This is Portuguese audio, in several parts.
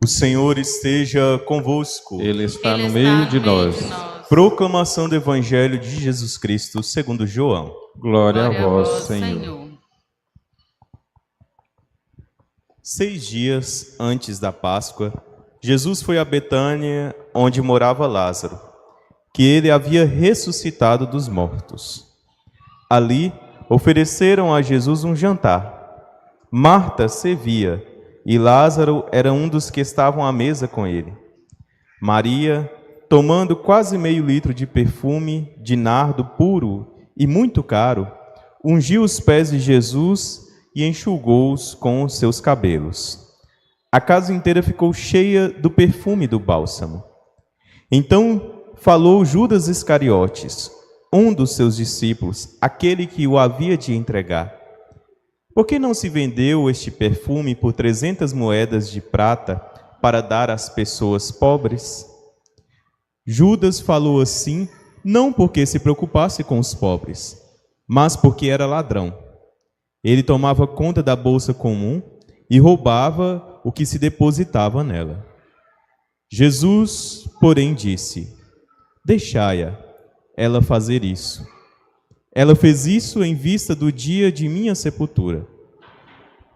O Senhor esteja convosco. Ele está Ele no está meio no de meio nós. de nós. Proclamação do Evangelho de Jesus Cristo segundo João. Glória a Glória a vós, vós, Senhor. Senhor. 6 dias antes da Páscoa, Jesus foi a Betânia, onde morava Lázaro, que ele havia ressuscitado dos mortos. Ali ofereceram a Jesus um jantar. Marta servia e Lázaro era um dos que estavam à mesa com ele. Maria, tomando quase meio litro de perfume de nardo puro e muito caro, ungiu os pés de Jesus e enxugou-os com os seus cabelos. A casa inteira ficou cheia do perfume do bálsamo. Então falou Judas Iscariotes, um dos seus discípulos, aquele que o havia de entregar. Por que não se vendeu este perfume por 300 moedas de prata para dar às pessoas pobres? Judas falou assim, não porque se preocupasse com os pobres, mas porque era ladrão. Ele tomava conta da bolsa comum e roubava o que se depositava nela. Jesus, porém, disse: deixai-a, ela fazer isso. Ela fez isso em vista do dia de minha sepultura.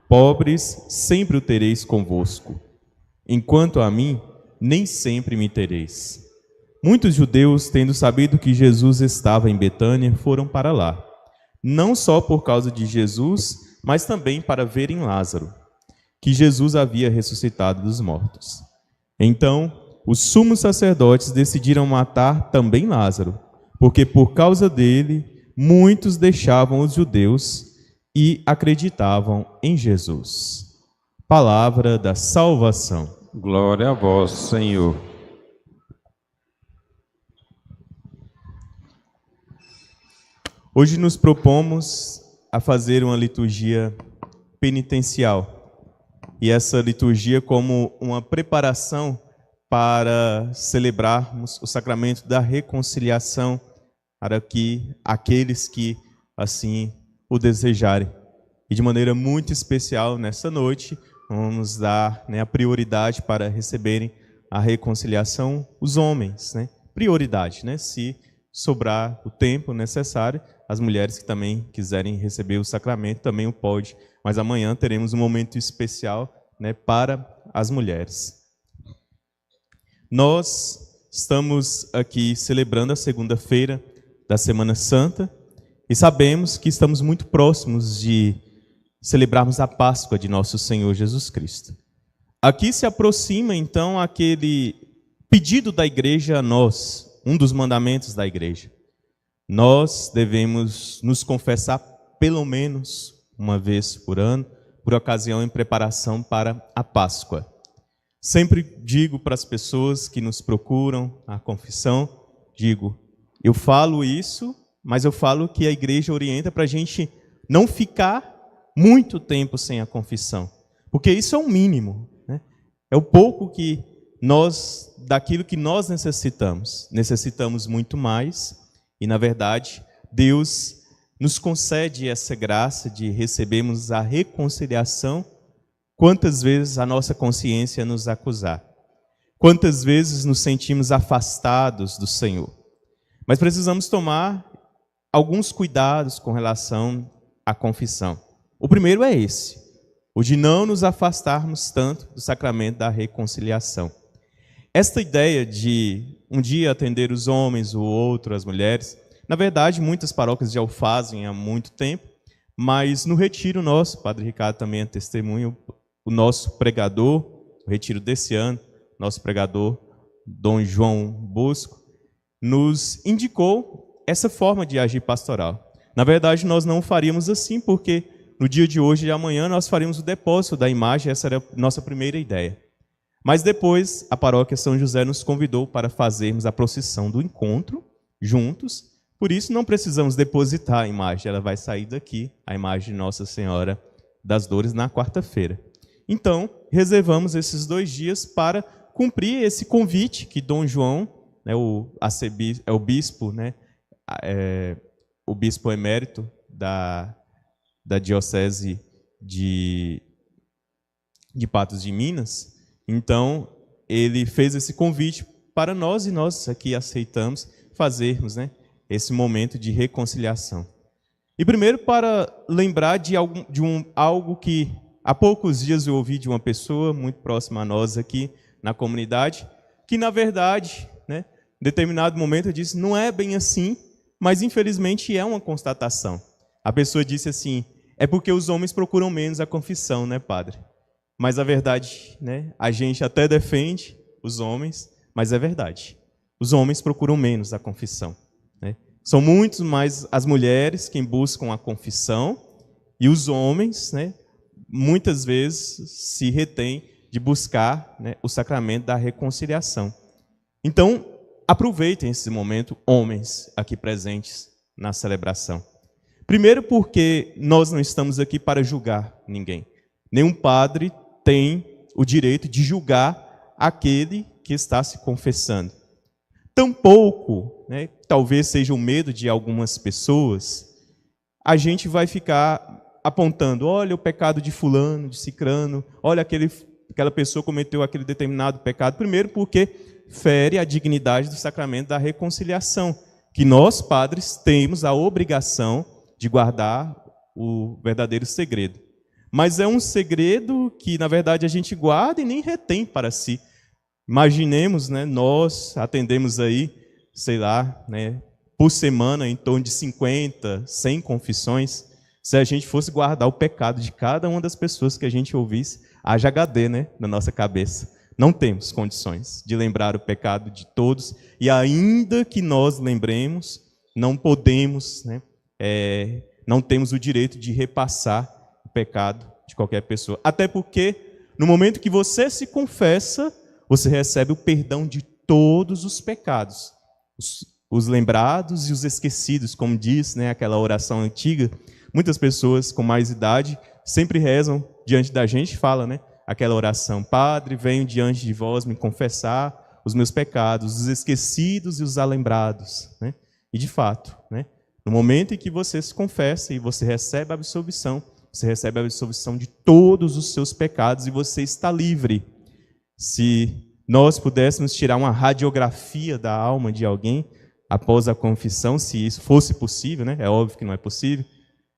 Pobres sempre o tereis convosco, enquanto a mim, nem sempre me tereis. Muitos judeus, tendo sabido que Jesus estava em Betânia, foram para lá, não só por causa de Jesus, mas também para verem Lázaro, que Jesus havia ressuscitado dos mortos. Então, os sumos sacerdotes decidiram matar também Lázaro, porque por causa dele, muitos deixavam os judeus e acreditavam em Jesus. Palavra da salvação. Glória a vós, Senhor. Hoje nos propomos a fazer uma liturgia penitencial. E essa liturgia como uma preparação para celebrarmos o sacramento da reconciliação para que aqueles que assim o desejarem. E de maneira muito especial nessa noite, vamos dar a prioridade para receberem a reconciliação os homens, prioridade, se sobrar o tempo necessário, as mulheres que também quiserem receber o sacramento também o pode, mas amanhã teremos um momento especial para as mulheres. Nós estamos aqui celebrando a segunda-feira da Semana Santa e sabemos que estamos muito próximos de celebrarmos a Páscoa de nosso Senhor Jesus Cristo. Aqui se aproxima então aquele pedido da igreja a nós, um dos mandamentos da igreja. Nós devemos nos confessar pelo menos uma vez por ano, por ocasião em preparação para a Páscoa. Sempre digo para as pessoas que nos procuram a confissão, eu falo isso, mas eu falo que a igreja orienta para a gente não ficar muito tempo sem a confissão, porque isso é o mínimo, é o pouco que daquilo que nós necessitamos muito mais, e na verdade Deus nos concede essa graça de recebermos a reconciliação quantas vezes a nossa consciência nos acusar, quantas vezes nos sentimos afastados do Senhor. Mas precisamos tomar alguns cuidados com relação à confissão. O primeiro é esse, o de não nos afastarmos tanto do sacramento da reconciliação. Esta ideia de um dia atender os homens, o outro as mulheres, na verdade muitas paróquias já o fazem há muito tempo, mas no retiro nosso, o Padre Ricardo também é testemunho, o nosso pregador, o retiro desse ano, nosso pregador, Dom João Bosco, nos indicou essa forma de agir pastoral. Na verdade, nós não faríamos assim, porque no dia de hoje e amanhã nós faríamos o depósito da imagem, essa era a nossa primeira ideia. Mas depois, a paróquia São José nos convidou para fazermos a procissão do encontro, juntos, por isso não precisamos depositar a imagem, ela vai sair daqui, a imagem de Nossa Senhora das Dores, na quarta-feira. Então, reservamos esses 2 dias para cumprir esse convite que Dom João, o bispo, o bispo emérito da diocese de Patos de Minas, Então, ele fez esse convite para nós e nós aqui aceitamos fazermos, né, esse momento de reconciliação. E primeiro para lembrar de algo que há poucos dias eu ouvi de uma pessoa muito próxima a nós aqui na comunidade, que na verdade, né, em determinado momento eu disse, não é bem assim, mas infelizmente é uma constatação. A pessoa disse assim, é porque os homens procuram menos a confissão, né, padre? Mas a verdade, né, a gente até defende os homens, mas é verdade. Os homens procuram menos a confissão, né? São muitos mais as mulheres quem buscam a confissão e os homens, né, muitas vezes se retêm de buscar, né, o sacramento da reconciliação. Então, aproveitem esse momento, homens aqui presentes na celebração. Primeiro porque nós não estamos aqui para julgar ninguém. Nenhum padre tem o direito de julgar aquele que está se confessando. Tampouco, né, talvez seja o medo de algumas pessoas, a gente vai ficar apontando, olha o pecado de fulano, de cicrano, olha aquela pessoa cometeu aquele determinado pecado. Primeiro porque fere a dignidade do sacramento da reconciliação, que nós, padres, temos a obrigação de guardar o verdadeiro segredo. Mas é um segredo que, na verdade, a gente guarda e nem retém para si. Imaginemos, né, nós atendemos aí, sei lá, né, por semana em torno de 50, 100 confissões. Se a gente fosse guardar o pecado de cada uma das pessoas que a gente ouvisse, haja HD, né, na nossa cabeça. Não temos condições de lembrar o pecado de todos, e ainda que nós lembremos, não podemos, né, não temos o direito de repassar o pecado de qualquer pessoa. Até porque, no momento que você se confessa, você recebe o perdão de todos os pecados. Os lembrados e os esquecidos, como diz, né, aquela oração antiga. Muitas pessoas com mais idade sempre rezam diante da gente, fala, né, aquela oração, Padre, venho diante de vós me confessar os meus pecados, os esquecidos e os alembrados. Né? E de fato, né, no momento em que você se confessa e você recebe a absolvição, você recebe a absolvição de todos os seus pecados e você está livre. Se nós pudéssemos tirar uma radiografia da alma de alguém após a confissão, se isso fosse possível, né? É óbvio que não é possível,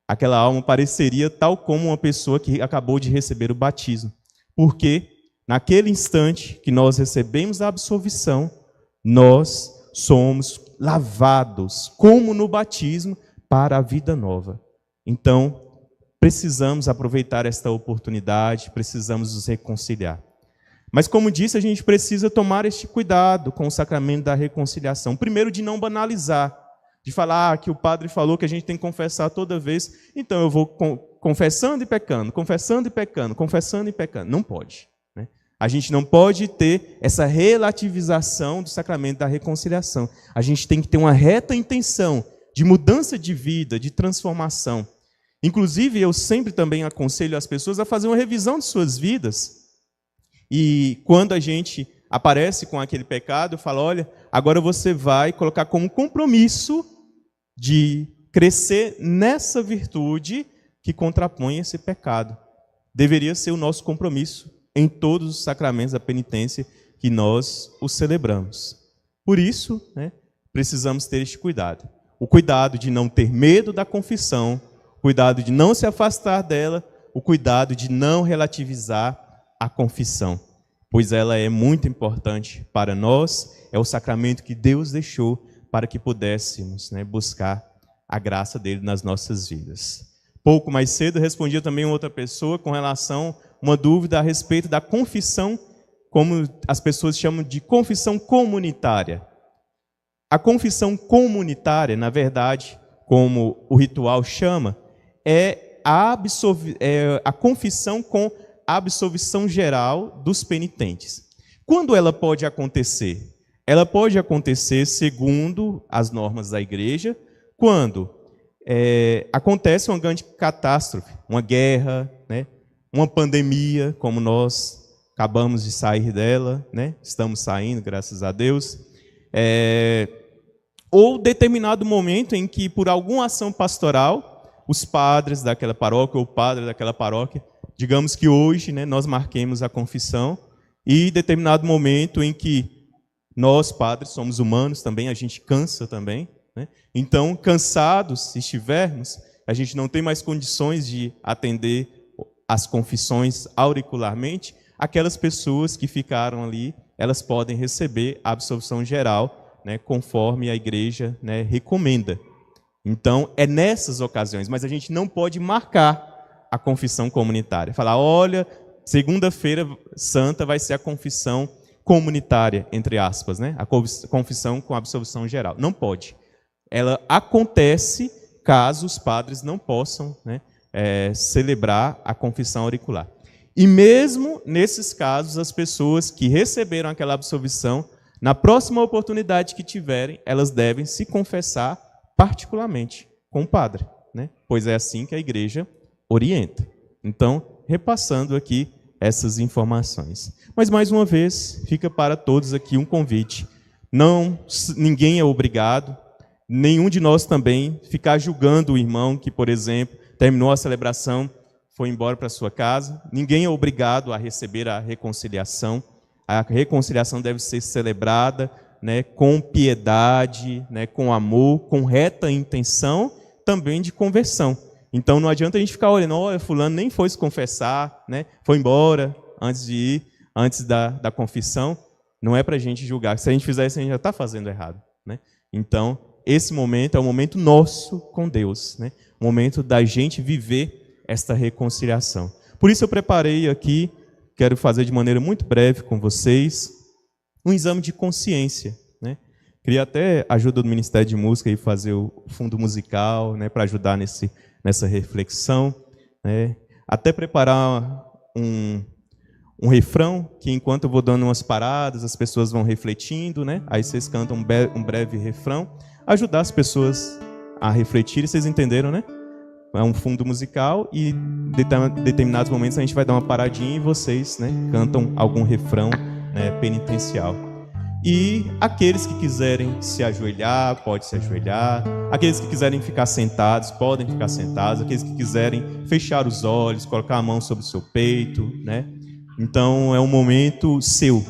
aquela alma pareceria tal como uma pessoa que acabou de receber o batismo. Porque naquele instante que nós recebemos a absolvição, nós somos lavados, como no batismo, para a vida nova. Então, precisamos aproveitar esta oportunidade, precisamos nos reconciliar. Mas, como disse, a gente precisa tomar este cuidado com o sacramento da reconciliação. Primeiro, de não banalizar, de falar que o padre falou que a gente tem que confessar toda vez, então eu vou confessando e pecando, confessando e pecando, confessando e pecando. Não pode. Né? A gente não pode ter essa relativização do sacramento da reconciliação. A gente tem que ter uma reta intenção de mudança de vida, de transformação. Inclusive, eu sempre também aconselho as pessoas a fazer uma revisão de suas vidas. E quando a gente aparece com aquele pecado, fala, olha, agora você vai colocar como compromisso de crescer nessa virtude que contrapõe esse pecado. Deveria ser o nosso compromisso em todos os sacramentos da penitência que nós os celebramos. Por isso, né, precisamos ter este cuidado. O cuidado de não ter medo da confissão, o cuidado de não se afastar dela, o cuidado de não relativizar a confissão, pois ela é muito importante para nós, é o sacramento que Deus deixou para que pudéssemos, né, buscar a graça dele nas nossas vidas. Pouco mais cedo respondia também outra pessoa com relação a uma dúvida a respeito da confissão, como as pessoas chamam de confissão comunitária. A confissão comunitária, na verdade, como o ritual chama, é a confissão com a absolvição geral dos penitentes. Quando ela pode acontecer? Ela pode acontecer segundo as normas da igreja, quando acontece uma grande catástrofe, uma guerra, né, uma pandemia, como nós acabamos de sair dela, né, estamos saindo, graças a Deus, ou determinado momento em que, por alguma ação pastoral, os padres daquela paróquia ou o padre daquela paróquia, digamos que hoje, né, nós marquemos a confissão E determinado momento em que nós, padres, somos humanos também, a gente cansa também, né? Então, cansados, se estivermos, a gente não tem mais condições de atender as confissões auricularmente, aquelas pessoas que ficaram ali, elas podem receber a absolvição geral, né, conforme a igreja, né, recomenda. Então, é nessas ocasiões, mas a gente não pode marcar a confissão comunitária. Falar, olha, segunda-feira santa vai ser a confissão comunitária, entre aspas, né? A confissão com absolvição geral. Não pode. Ela acontece caso os padres não possam, né, celebrar a confissão auricular. E mesmo nesses casos, as pessoas que receberam aquela absolvição, na próxima oportunidade que tiverem, elas devem se confessar particularmente com o padre, né? Pois é assim que a igreja orienta. Então, repassando aqui essas informações. Mas, mais uma vez, fica para todos aqui um convite. Ninguém é obrigado, nenhum de nós também, ficar julgando o irmão que, por exemplo, terminou a celebração, foi embora para sua casa. Ninguém é obrigado a receber a reconciliação. A reconciliação deve ser celebrada, né, com piedade, né, com amor, com reta intenção, também de conversão. Então não adianta a gente ficar olhando, olha, fulano nem foi se confessar, né, foi embora antes de ir, antes da confissão. Não é para a gente julgar. Se a gente fizer isso, a gente já está fazendo errado, né? Então, esse momento é o momento nosso com Deus, né? O momento da gente viver esta reconciliação. Por isso eu preparei aqui, quero fazer de maneira muito breve com vocês, um exame de consciência, né? Queria até a ajuda do Ministério de Música e fazer o fundo musical, né, para ajudar nessa reflexão, né? Até preparar um refrão que, enquanto eu vou dando umas paradas, as pessoas vão refletindo, né? Aí vocês cantam um breve refrão, ajudar as pessoas a refletir. Vocês entenderam, né? É um fundo musical e em determinados momentos a gente vai dar uma paradinha e vocês, né, cantam algum refrão, né, penitencial. E aqueles que quiserem se ajoelhar, pode se ajoelhar. Aqueles que quiserem ficar sentados, podem ficar sentados. Aqueles que quiserem fechar os olhos, colocar a mão sobre o seu peito, né? Então é um momento seu.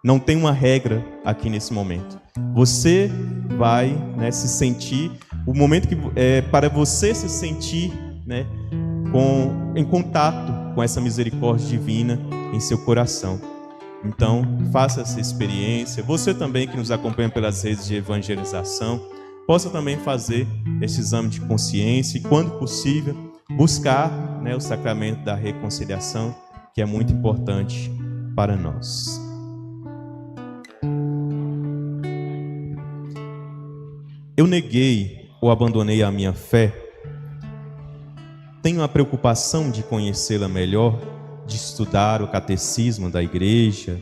Não tem uma regra aqui nesse momento. Você vai, né, se sentir, o momento que para você se sentir, né, em contato com essa misericórdia divina em seu coração. Então, faça essa experiência. Você também que nos acompanha pelas redes de evangelização, possa também fazer esse exame de consciência e, quando possível, buscar, né, o sacramento da reconciliação, que é muito importante para nós. Eu neguei ou abandonei a minha fé? Tenho a preocupação de conhecê-la melhor, de estudar o catecismo da igreja?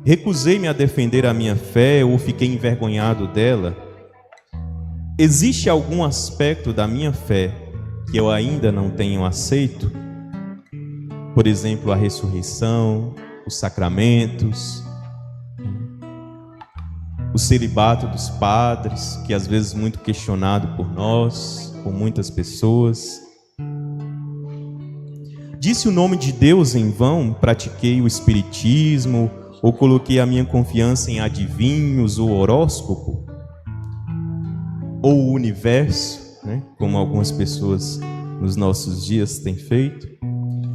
Recusei-me a defender a minha fé ou fiquei envergonhado dela? Existe algum aspecto da minha fé que eu ainda não tenho aceito? Por exemplo, a ressurreição, os sacramentos, o celibato dos padres, que às vezes é muito questionado por nós, por muitas pessoas. Disse o nome de Deus em vão? Pratiquei o espiritismo ou coloquei a minha confiança em adivinhos ou horóscopo? Ou o universo, né? Como algumas pessoas nos nossos dias têm feito?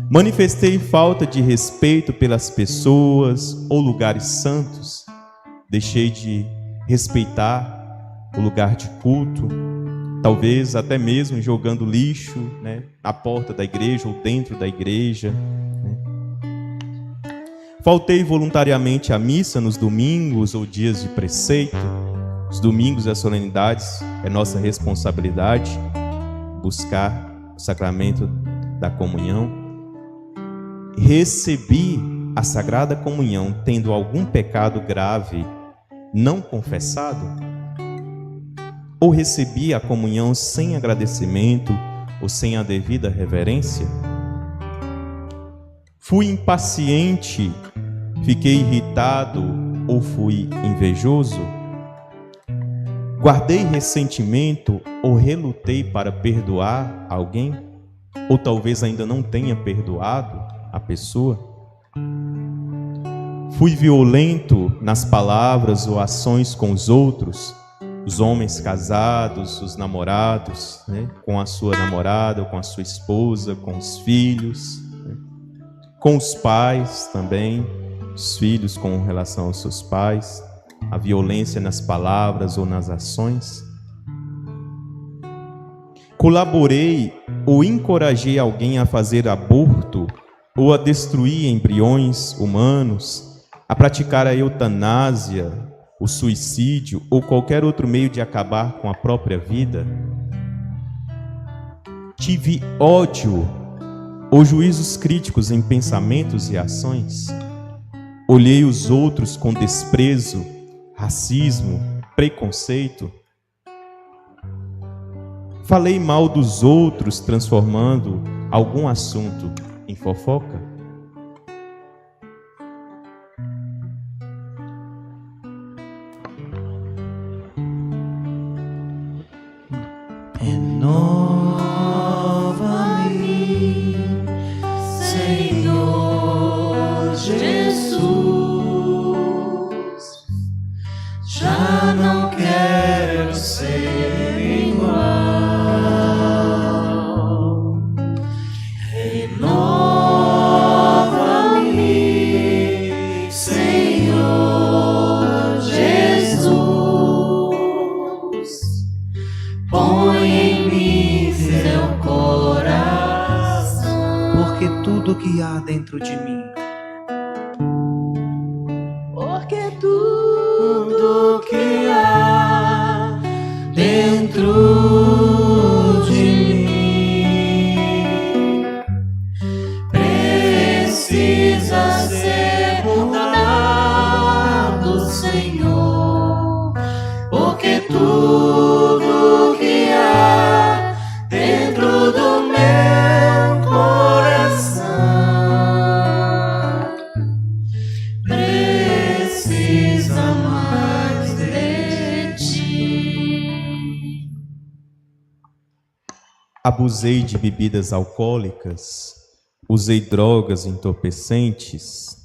Manifestei falta de respeito pelas pessoas ou lugares santos? Deixei de respeitar o lugar de culto? Talvez até mesmo jogando lixo, né, na porta da igreja ou dentro da igreja, né? Faltei voluntariamente à missa nos domingos ou dias de preceito. Os domingos e as solenidades é nossa responsabilidade buscar o sacramento da comunhão. Recebi a Sagrada Comunhão tendo algum pecado grave não confessado? Ou recebi a comunhão sem agradecimento ou sem a devida reverência? Fui impaciente, fiquei irritado ou fui invejoso? Guardei ressentimento ou relutei para perdoar alguém? Ou talvez ainda não tenha perdoado a pessoa? Fui violento nas palavras ou ações com os outros, os homens casados, os namorados, né? Com a sua namorada, com a sua esposa, com os filhos, né? Com os pais também, os filhos com relação aos seus pais, a violência nas palavras ou nas ações. Colaborei ou encorajei alguém a fazer aborto ou a destruir embriões humanos, a praticar a eutanásia, o suicídio ou qualquer outro meio de acabar com a própria vida? Tive ódio ou juízos críticos em pensamentos e ações? Olhei os outros com desprezo, racismo, preconceito? Falei mal dos outros, transformando algum assunto em fofoca? Renova-me, Senhor Jesus. Já não quero ser igual. Renova-me, Senhor Jesus. Põe em mim seu coração, porque tudo que há dentro de mim, porque tudo que há dentro de mim precisa ser mudado, Senhor, porque tudo que há dentro do meu coração precisa mais de ti. Abusei de bebidas alcoólicas, usei drogas entorpecentes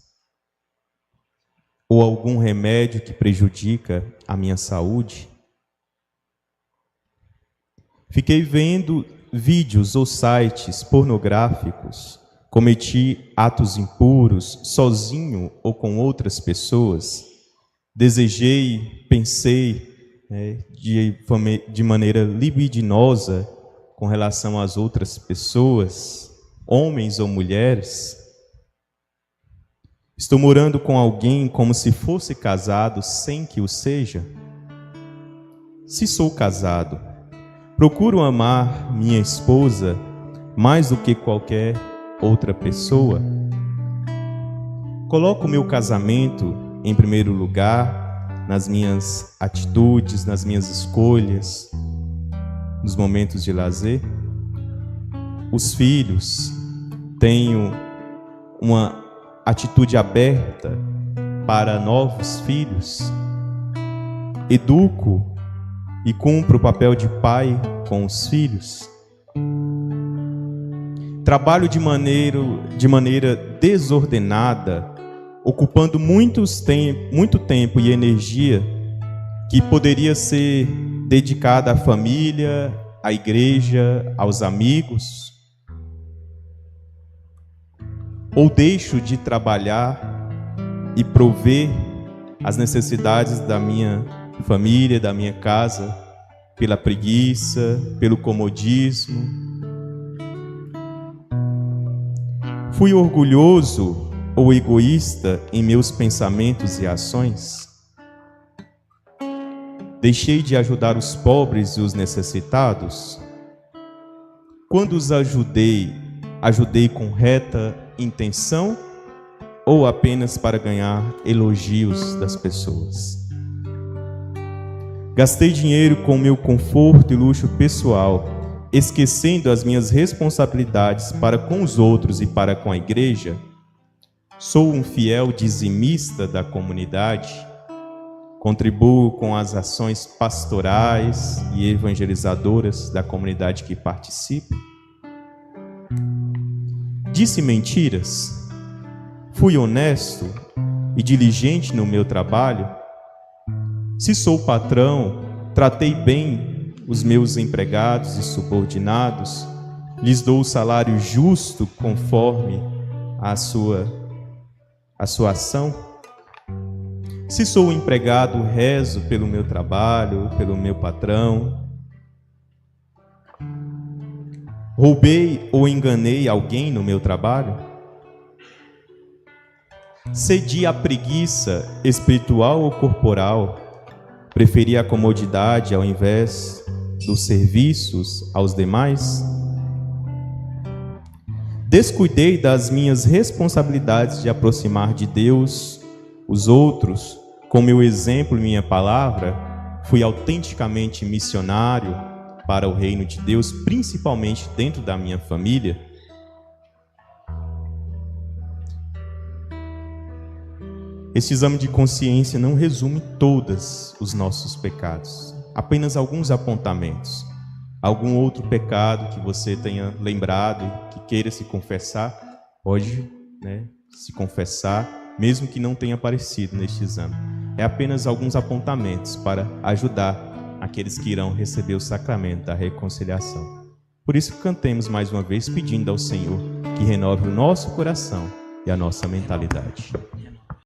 ou algum remédio que prejudica a minha saúde? Fiquei vendo vídeos ou sites pornográficos, cometi atos impuros sozinho ou com outras pessoas, desejei, pensei de maneira libidinosa com relação às outras pessoas, homens ou mulheres. Estou morando com alguém como se fosse casado sem que o seja? Se sou casado, procuro amar minha esposa mais do que qualquer outra pessoa? Coloco meu casamento em primeiro lugar nas minhas atitudes, nas minhas escolhas, nos momentos de lazer? Os filhos, tenho uma atitude aberta para novos filhos? Educo e cumpro o papel de pai com os filhos? Trabalho de maneira desordenada, ocupando muito tempo e energia que poderia ser dedicada à família, à igreja, aos amigos? Ou deixo de trabalhar e prover as necessidades da minha família, da minha casa, pela preguiça, pelo comodismo? Fui orgulhoso ou egoísta em meus pensamentos e ações? Deixei de ajudar os pobres e os necessitados? Quando os ajudei com reta intenção ou apenas para ganhar elogios das pessoas? Gastei dinheiro com meu conforto e luxo pessoal, esquecendo as minhas responsabilidades para com os outros e para com a igreja? Sou um fiel dizimista da comunidade? Contribuo com as ações pastorais e evangelizadoras da comunidade que participo? Disse mentiras? Fui honesto? e diligente no meu trabalho? Se sou patrão, tratei bem os meus empregados e subordinados? Lhes dou o salário justo conforme a sua ação? Se sou empregado, rezo pelo meu trabalho, pelo meu patrão? Roubei ou enganei alguém no meu trabalho? Cedi à preguiça espiritual ou corporal? Preferi a comodidade ao invés dos serviços aos demais? Descuidei das minhas responsabilidades de aproximar de Deus os outros, com meu exemplo e minha palavra? Fui autenticamente missionário para o reino de Deus, principalmente dentro da minha família? Este exame de consciência não resume todos os nossos pecados, apenas alguns apontamentos. Algum outro pecado que você tenha lembrado e que queira se confessar, pode, se confessar, mesmo que não tenha aparecido neste exame. É apenas alguns apontamentos para ajudar aqueles que irão receber o sacramento da reconciliação. Por isso, cantemos mais uma vez pedindo ao Senhor que renove o nosso coração e a nossa mentalidade.